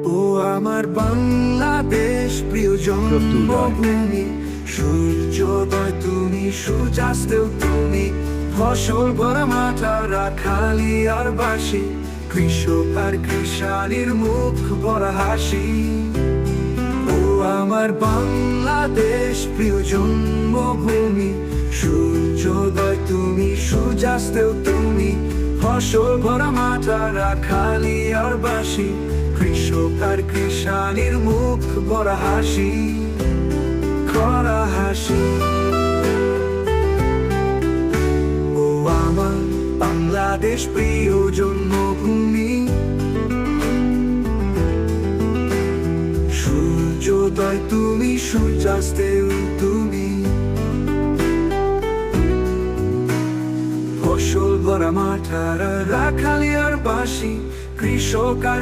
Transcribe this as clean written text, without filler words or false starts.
ও আমার বাংলাদেশ প্রিয় জন্মভূমি, সূর্যোদয় তুমি, সূর্যাস্তেও তুমি, ফসল ভরা মাঠ আর রাখালি আর বাসি, কৃষক আর কৃষানির মুখ ভরা হাসি। ও আমার বাংলাদেশ প্রিয় জন্মভূমি, সূর্যোদয় তুমি, সূর্যাস্তেও তুমি, ফসল ভরা মাঠ আর রাখালি আর বাসি, কৃষক আর কৃষানির মুখ ভরা হাসি, ভরা হাসি। ও আমার বাংলাদেশ প্রিয় জন্মভূমি, সূর্যোদয় তুমি, সূর্যাস্তেও তুমি, ফসল ভরা মাঠ আর রাখালি আর বাসি, কৃষক আর